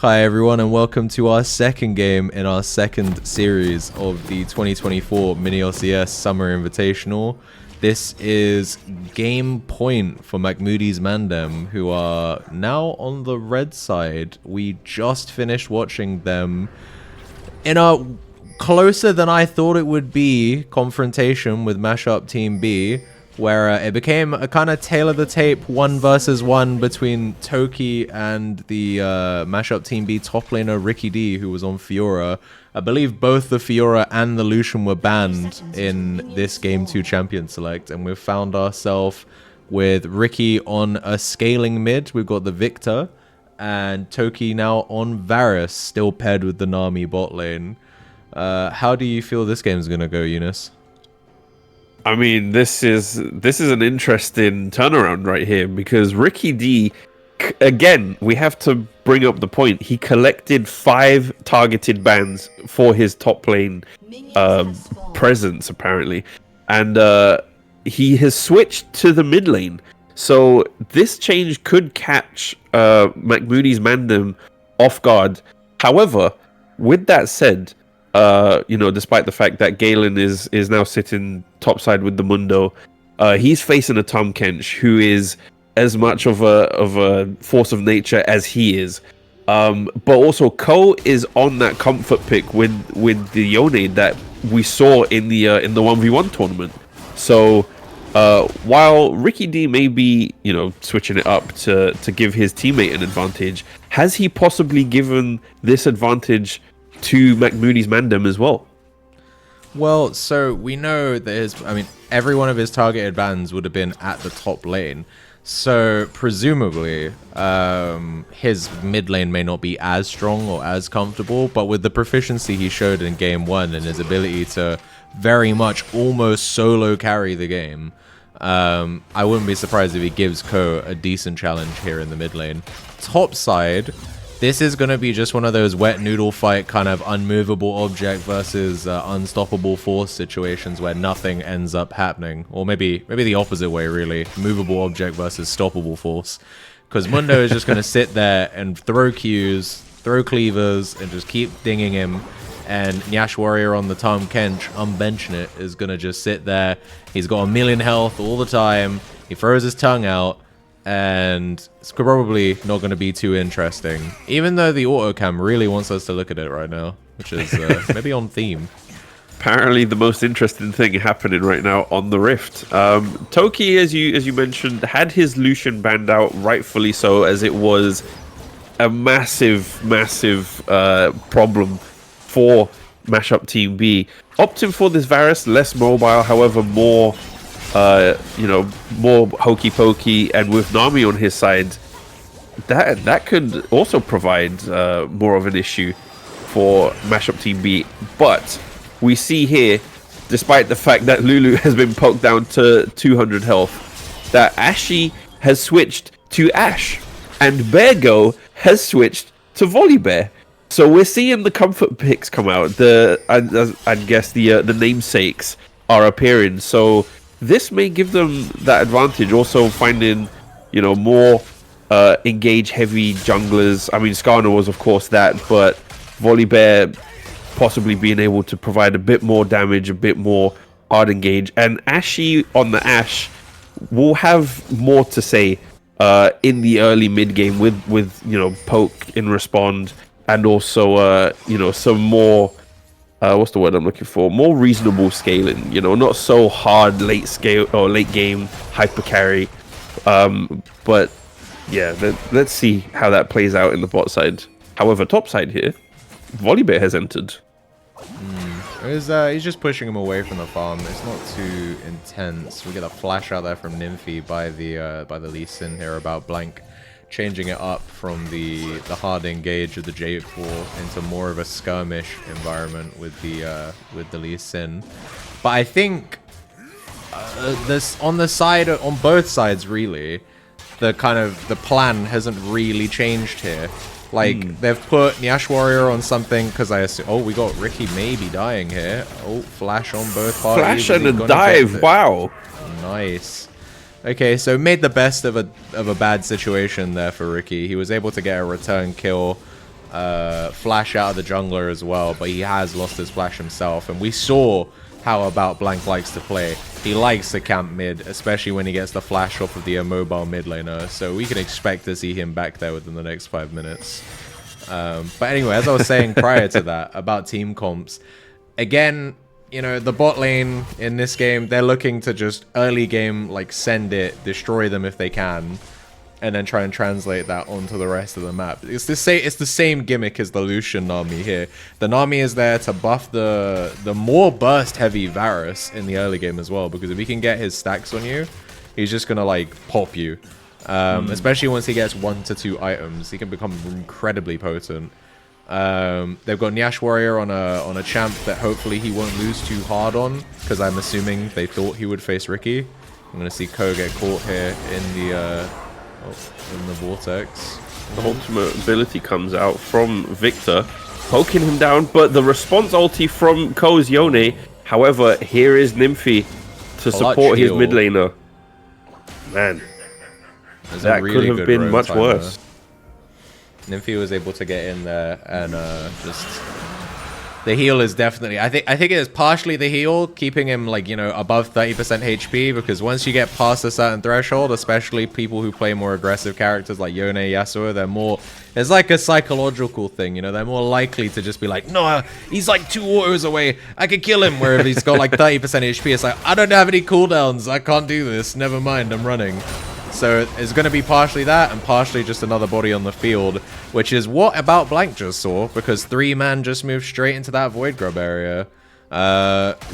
Hi everyone and welcome to our second game in our second series of the 2024 Mini LCS Summer Invitational. This is game point for McMoody's Mandem, who are now on the red side. We just finished watching them in a closer than I thought it would be confrontation with Mashup Team B, where it became a kind of tail of the tape 1 versus 1 between Toki and the Mashup Team B top laner Ricky D, who was on Fiora. I believe both the Fiora and the Lucian were banned in this Game 2 Champion Select, and we've found ourselves with Ricky on a scaling mid. We've got the Victor, and Toki now on Varus, still paired with the Nami bot lane. How do you feel this game's gonna go, Eunice? I mean, this is an interesting turnaround right here, because Ricky D, again, we have to bring up the point. He collected 5 targeted bans for his top lane presence, apparently, and he has switched to the mid lane. So this change could catch McMoody's Mandem off guard. However, with that said, despite the fact that Galen is now sitting topside with the Mundo, he's facing a Tom Kench who is as much of a force of nature as he is. But also Ko is on that comfort pick with the Yone that we saw in the 1v1 tournament. So while Ricky D may be switching it up to give his teammate an advantage, has he possibly given this advantage to McMoody's Mandem as well? Well, so we know that every one of his targeted bans would have been at the top lane. So presumably, his mid lane may not be as strong or as comfortable, but with the proficiency he showed in game 1 and his ability to very much almost solo carry the game, I wouldn't be surprised if he gives Ko a decent challenge here in the mid lane. Top side, this is going to be just one of those wet noodle fight kind of unmovable object versus unstoppable force situations where nothing ends up happening. Or maybe the opposite way, really. Movable object versus stoppable force. Because Mundo is just going to sit there and throw Qs, throw cleavers, and just keep dinging him. And Nyash Warrior on the Tom Kench, unbenching it, is going to just sit there. He's got 1,000,000 health all the time. He throws his tongue out. And it's probably not going to be too interesting, even though the autocam really wants us to look at it right now, which is maybe on theme. Apparently the most interesting thing happening right now on the Rift. Toki, as you mentioned, had his Lucian banned out, rightfully so, as it was a massive problem for Mashup Team B. Opting for this Varus, less mobile, however more more hokey pokey, and with Nami on his side, that could also provide more of an issue for Mashup Team B. But we see here, despite the fact that Lulu has been poked down to 200 health, that Ashy has switched to Ash, and Beargo has switched to Volibear. So we're seeing the comfort picks come out. I guess the namesakes are appearing. So this may give them that advantage. Also finding, more engage-heavy junglers. I mean, Skarner was, of course, that, but Volibear possibly being able to provide a bit more damage, a bit more hard engage. And Ashy on the Ashe will have more to say in the early mid-game with poke in respond, and also, some more... what's the word I'm looking for? More reasonable scaling, not so hard late scale or late game hyper carry. But yeah, let's see how that plays out in the bot side. However, top side here, Volibear has entered. He's just pushing him away from the farm. It's not too intense. We get a flash out there from Nymphy by the Lee Sin here about blank, changing it up from the hard engage of the J4 into more of a skirmish environment with the Lee Sin. But I think on both sides really, the plan hasn't really changed here. Like, they've put Nyash Warrior on something because I assume... Oh, we got Ricky maybe dying here. Oh, flash on both parties. Flash and a dive, wow. Nice. Okay, so made the best of a bad situation there for Ricky. He was able to get a return kill flash out of the jungler as well, but he has lost his flash himself, and we saw how About Blank likes to play. He likes to camp mid, especially when he gets the flash off of the immobile mid laner, so we can expect to see him back there within the next 5 minutes. But anyway, as I was saying prior to that, about team comps, again, you know, the bot lane in this game, they're looking to just early game, like, send it, destroy them if they can, and then try and translate that onto the rest of the map. It's the same gimmick as the Lucian Nami here. The Nami is there to buff the more burst heavy Varus in the early game as well, because if he can get his stacks on you, he's just gonna like pop you. Especially once he gets 1 to 2 items, he can become incredibly potent. They've got Nyash Warrior on a champ that hopefully he won't lose too hard on, because I'm assuming they thought he would face Ricky. I'm gonna see Ko get caught here in the vortex. The ultimate ability comes out from Victor, poking him down, but the response ulti from Ko's Yone. However, here is Nymphy to support his mid laner. Man, that really could have been much worse. Nymphy was able to get in there and just... The heal is definitely... I think it is partially the heal, keeping him, like, you know, above 30% HP, because once you get past a certain threshold, especially people who play more aggressive characters like Yone, Yasuo, they're more... It's like a psychological thing, you know? They're more likely to just be like, no, he's like 2 autos away, I could kill him, where if he's got like 30% HP, it's like, I don't have any cooldowns, I can't do this, never mind, I'm running. So it's going to be partially that and partially just another body on the field, which is what About Blank just saw, because 3-man just moved straight into that Void Grub area.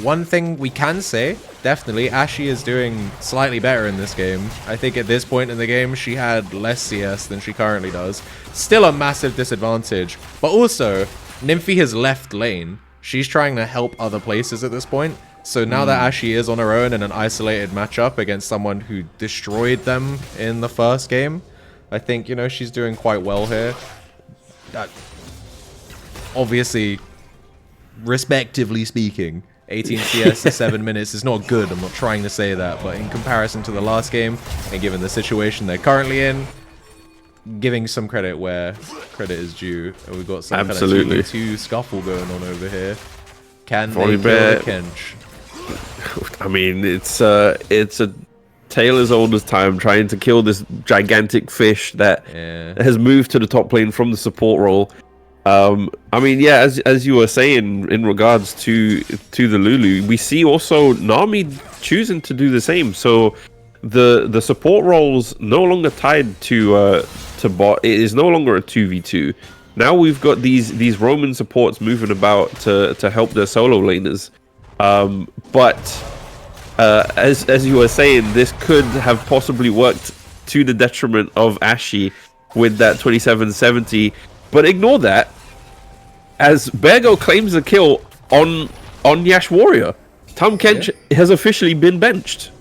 One thing we can say, definitely, Ashe is doing slightly better in this game. I think at this point in the game, she had less CS than she currently does. Still a massive disadvantage, but also, Nymphy has left lane. She's trying to help other places at this point. So now that Ashe is on her own in an isolated matchup against someone who destroyed them in the first game, I think, you know, she's doing quite well here. Obviously, respectively speaking, 18 CS in 7 minutes is not good. I'm not trying to say that, but in comparison to the last game, and given the situation they're currently in, giving some credit where credit is due. And we've got some kind of 2v2 scuffle going on over here. Can they kill the Kench? I mean, it's a tale as old as time, trying to kill this gigantic fish that has moved to the top lane from the support role. I mean, yeah, as you were saying in regards to the Lulu, we see also Nami choosing to do the same. So the support role's no longer tied to bot. It is no longer a 2v2. Now we've got these Roman supports moving about to help their solo laners. But as you were saying, this could have possibly worked to the detriment of Ashe with that 2770. But ignore that, as Bergo claims a kill on Nyash Warrior. Tom Kench has officially been benched.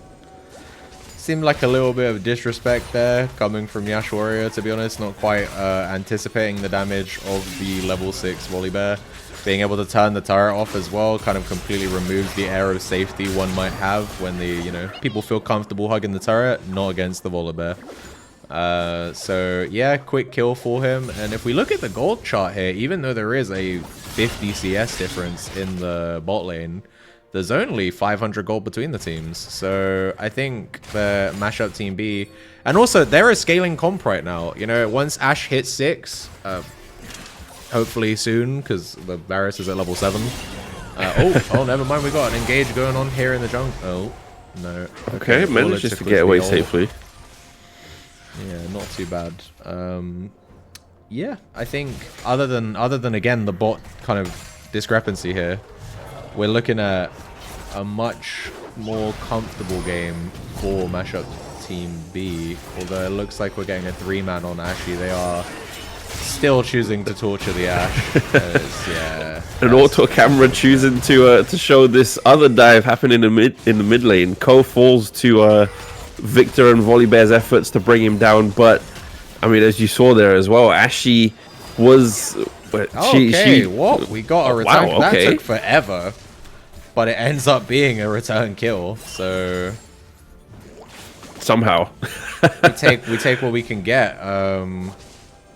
Seemed like a little bit of disrespect there coming from Nyash Warrior, to be honest. Not quite anticipating the damage of the level 6 Volibear. Being able to turn the turret off as well kind of completely removes the air of safety one might have when people feel comfortable hugging the turret, not against the Volibear. So yeah, quick kill for him. And if we look at the gold chart here, even though there is a 50 CS difference in the bot lane, there's only 500 gold between the teams. So I think the mashup team B, and also they're a scaling comp right now. You know, once Ashe hits 6, hopefully soon, because the Varus is at level 7. Oh, never mind. We got an engage going on here in the jungle. Oh, no. Okay, manages to get away safely. Yeah, not too bad. Yeah, I think other than again the bot kind of discrepancy here, we're looking at a much more comfortable game for mashup team B. Although it looks like we're getting a 3-man on Ashe. They are still choosing to torture the Ashe. Yeah, an auto camera choosing to show this other dive happen in the mid lane. Ko falls to Victor and Volibear's efforts to bring him down, but I mean, as you saw there as well, Ashe was what we got a return. Wow, okay. That took forever, but it ends up being a return kill. So somehow we take what we can get.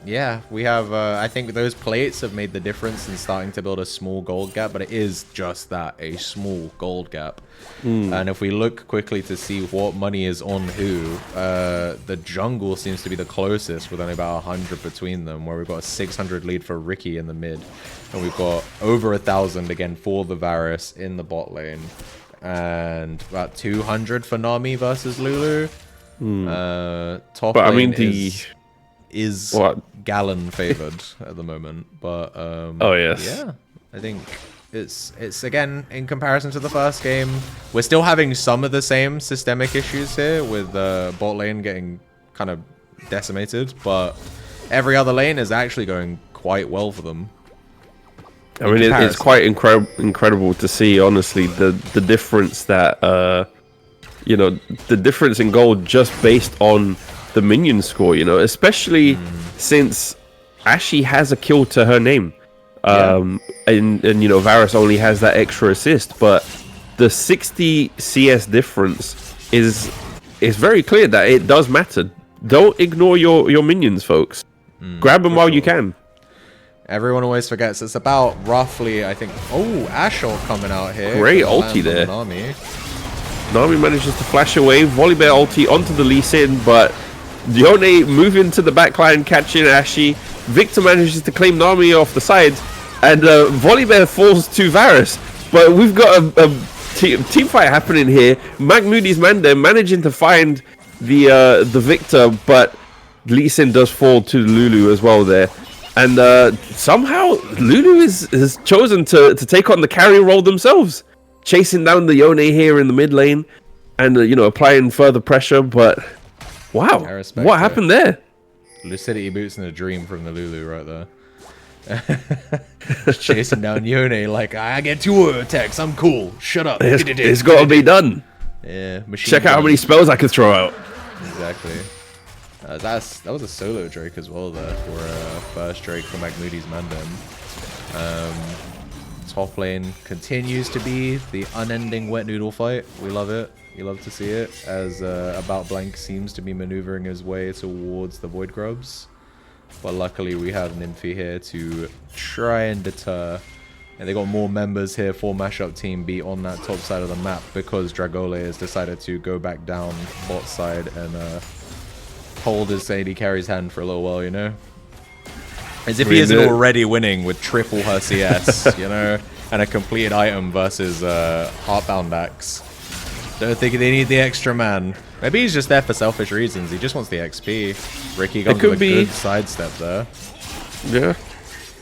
Yeah, we have, I think those plates have made the difference in starting to build a small gold gap, but it is just that, a small gold gap. And if we look quickly to see what money is on who, the jungle seems to be the closest with only about 100 between them, where we've got a 600 lead for Ricky in the mid. And we've got over 1,000 again for the Varus in the bot lane. And about 200 for Nami versus Lulu. Top But I lane mean, is what? Gallon favored at the moment, but Oh, yes. yeah, I think it's again in comparison to the first game, we're still having some of the same systemic issues here with bot lane getting kind of decimated, but every other lane is actually going quite well for them. I mean, it's quite incredible to see, honestly, the difference that you know, the difference in gold just based on the minion score, you know, especially since Ashe has a kill to her name. And you know, Varus only has that extra assist, but the 60 CS difference is very clear that it does matter. Don't ignore your minions, folks. Grab them while you can. Everyone always forgets it's about roughly, I think. Oh, Ashore coming out here. Great ulti there. Nami manages to flash away, Volibear ulti onto the Lee Sin, but Yone moving to the backline, catching Ashe. Victor manages to claim Nami off the side, and Volibear falls to Varus. But we've got a team fight happening here. Magmoody's Mandem managing to find the Victor, but Lee Sin does fall to Lulu as well there. And somehow Lulu has chosen to take on the carry role themselves, chasing down the Yone here in the mid lane, and you know, applying further pressure. But wow, what happened there? Lucidity boots in a dream from the Lulu right there. Just chasing down Yone like, I get 2 attacks, I'm cool, shut up. It's got to be done. Yeah, check out how many spells I can throw out. Exactly. That was a solo Drake as well there for first Drake for Magmoody's Mandem. Top lane continues to be the unending wet noodle fight. We love it. You love to see it, as About Blank seems to be maneuvering his way towards the Void Grubs. But luckily we have Nymphy here to try and deter. And they got more members here for Mashup Team B on that top side of the map, because Dragole has decided to go back down bot side and hold his AD carry's hand for a little while, you know? As if he isn't already winning with triple her CS, you know? And a completed item versus Heartbound Axe. Don't think they need the extra man. Maybe he's just there for selfish reasons. He just wants the XP. Ricky got a good sidestep there. Yeah.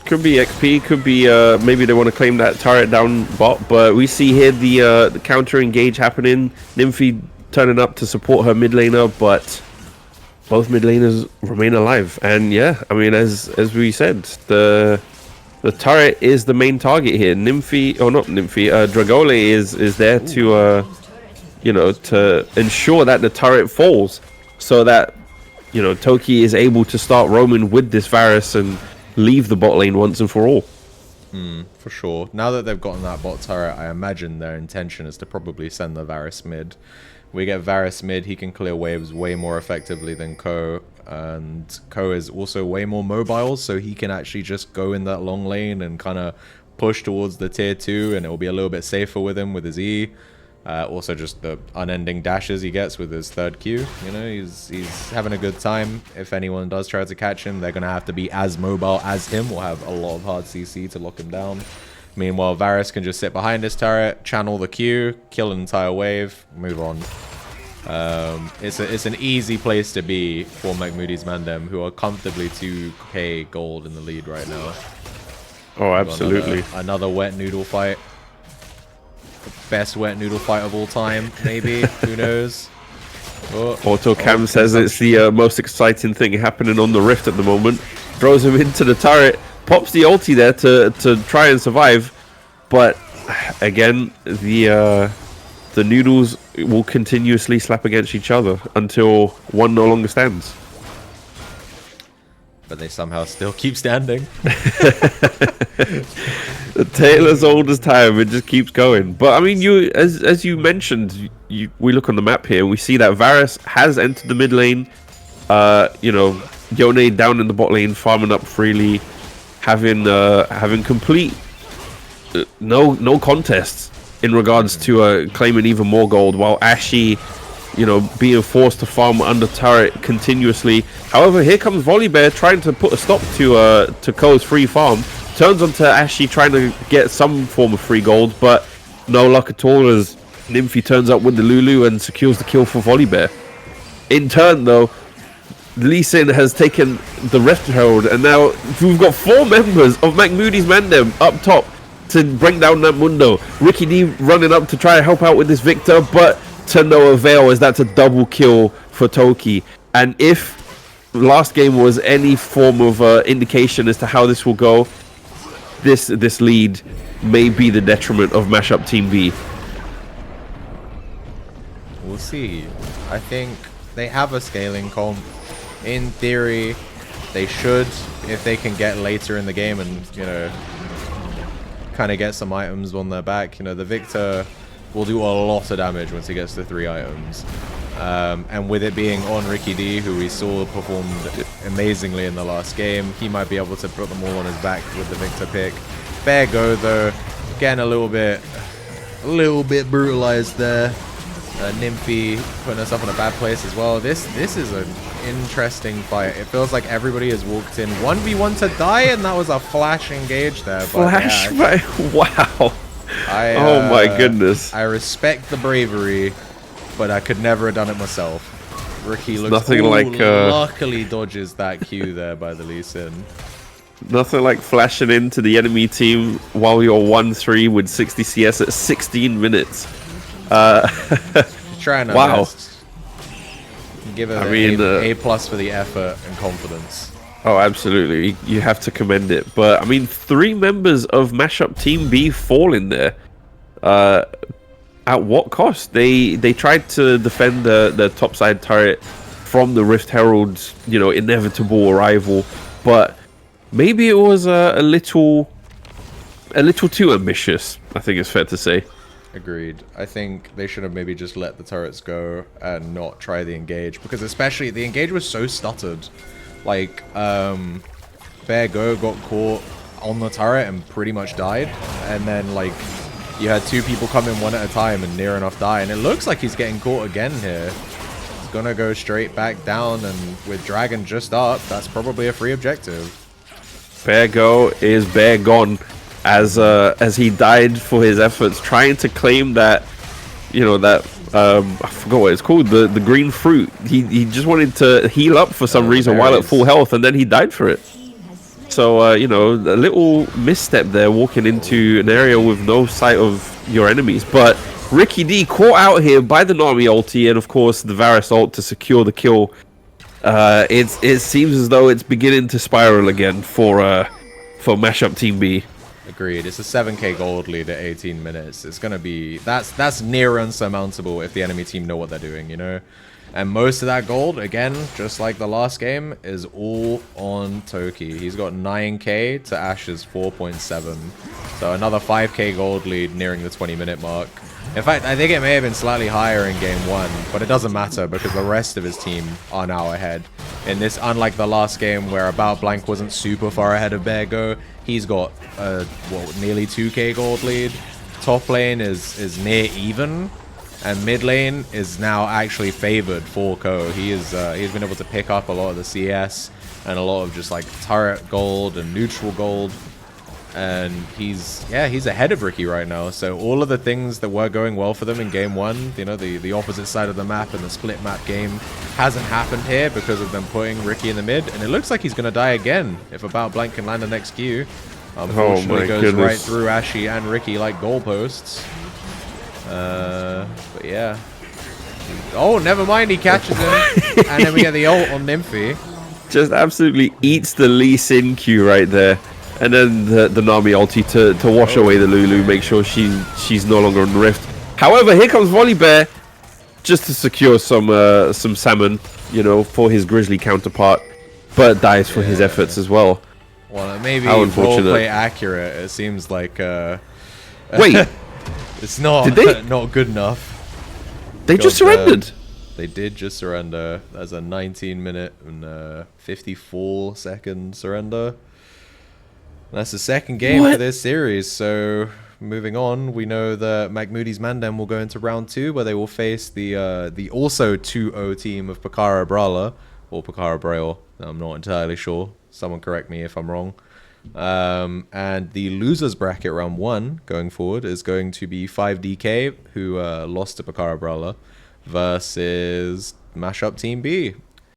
Could be XP, could be maybe they want to claim that turret down bot, but we see here the counter engage happening. Nymphy turning up to support her mid laner, but both mid laners remain alive. And yeah, I mean, as we said, the turret is the main target here. Nymphy, or not Nymphy, Dragole is there to you know, to ensure that the turret falls, so that, you know, Toki is able to start roaming with this Varus and leave the bot lane once and for all. For sure. Now that they've gotten that bot turret, I imagine their intention is to probably send the Varus mid. We get Varus mid, he can clear waves way more effectively than Ko, and Ko is also way more mobile, so he can actually just go in that long lane and kind of push towards the tier 2, and it will be a little bit safer with him with his E. Also just the unending dashes he gets with his third Q. You know, he's having a good time. If anyone does try to catch him, they're going to have to be as mobile as him, or have a lot of hard CC to lock him down. Meanwhile, Varus can just sit behind his turret, channel the Q, kill an entire wave, move on. It's an easy place to be for Magmoody's Mandem, who are comfortably 2k gold in the lead right now. Oh, absolutely. Another wet noodle fight. The best wet noodle fight of all time, maybe. Who knows? Autocam says it's the most exciting thing happening on the Rift at the moment. Throws him into the turret, pops the ulti there to try and survive. But again, the noodles will continuously slap against each other until one no longer stands. But they somehow still keep standing. The tale as old as time, it just keeps going. But I mean, you as you mentioned, we look on the map here and we see that Varus has entered the mid lane. You know, Yone down in the bot lane, farming up freely, having complete no contests in regards to claiming even more gold, while Ashy, you know, being forced to farm under turret continuously. However, here comes Volibear trying to put a stop to Ko's free farm. Turns onto Ashy trying to get some form of free gold, but no luck at all as Nymphy turns up with the Lulu and secures the kill for Volibear. In turn, though, Lee Sin has taken the Rift Herald, and now we've got 4 members of McMoody's Mandem up top to bring down that Mundo. Ricky D running up to try to help out with this Victor, but to no avail, as that's a double kill for Toki. And if last game was any form of indication as to how this will go, this lead may be the detriment of Mashup Team B. We'll see. I think they have a scaling comp. In theory, they should, if they can get later in the game and, you know, kind of get some items on their back. You know, the Victor will do a lot of damage once he gets to 3 items. And with it being on Ricky D, who we saw performed amazingly in the last game, he might be able to put them all on his back with the Victor pick. Fair go, though. Getting a little bit brutalized there. Nymphy putting herself in a bad place as well. This is an interesting fight. It feels like everybody has walked in 1v1 to die, and that was a flash engage there. But flash, yeah, wow. Oh my goodness. I respect the bravery, but I could never have done it myself. Ricky looks nothing like luckily dodges that Q there by the Lee Sin. Nothing like flashing into the enemy team while you're 1-3 with 60 CS at 16 minutes. Trying our best. Give it A+ for the effort and confidence. Oh, absolutely. You have to commend it. But, I mean, 3 members of Mashup Team B fall in there. At what cost? They tried to defend the topside turret from the Rift Herald's, you know, inevitable arrival. But maybe it was a little too ambitious, I think it's fair to say. Agreed. I think they should have maybe just let the turrets go and not try the engage, because especially the engage was so stuttered. Like, Fair Go got caught on the turret and pretty much died, and then like you had 2 people come in one at a time and near enough die, and it looks like he's getting caught again here. He's gonna go straight back down, and with Dragon just up, that's probably a free objective. Fair Go is bare gone. As he died for his efforts trying to claim that, you know, that I forgot what it's called, the green fruit. He just wanted to heal up for some reason while at full health, and then he died for it. So you know, a little misstep there, walking into an area with no sight of your enemies. But Ricky D caught out here by the Nami ulti, and of course the Varus ult to secure the kill. It seems as though it's beginning to spiral again for Mashup Team B. Agreed. It's a 7k gold lead at 18 minutes. It's gonna be that's near unsurmountable if the enemy team know what they're doing, you know. And most of that gold, again, just like the last game, is all on Toki. He's got 9k to Ash's 4.7, so another 5k gold lead nearing the 20-minute mark. In fact, I think it may have been slightly higher in game 1, but it doesn't matter because the rest of his team are now ahead. In this, unlike the last game where About Blank wasn't super far ahead of Bear Go, he's got nearly 2k gold lead. Top lane is near even, and mid lane is now actually favored for Ko. He's been able to pick up a lot of the CS and a lot of just like turret gold and neutral gold. And he's ahead of Ricky right now. So all of the things that were going well for them in game 1, you know, the opposite side of the map and the split map game, hasn't happened here because of them putting Ricky in the mid. And it looks like he's going to die again if About Blank can land the next Q. Unfortunately, goes right through Ashy and Ricky like goalposts. But yeah. Oh, never mind, he catches him. And then we get the ult on Nymphy. Just absolutely eats the Lee Sin Q right there. And then the Nami ulti to wash away the Lulu, make sure she's no longer on the Rift. However, here comes Volibear just to secure some salmon, you know, for his Grizzly counterpart, but dies for his efforts as well. Well, maybe roleplay accurate. It seems like wait, it's not did they? Not good enough. They just surrendered. They did just surrender. That's a 19-minute and 54-second surrender. That's the second game for this series. So moving on, we know that McMoody's Mandem will go into round 2, where they will face the also 2-0 team of Pakara Brala, or Pakara Braille. I'm not entirely sure. Someone correct me if I'm wrong. And the losers bracket round 1 going forward is going to be 5DK, who lost to Pakara Brala, versus Mashup Team B.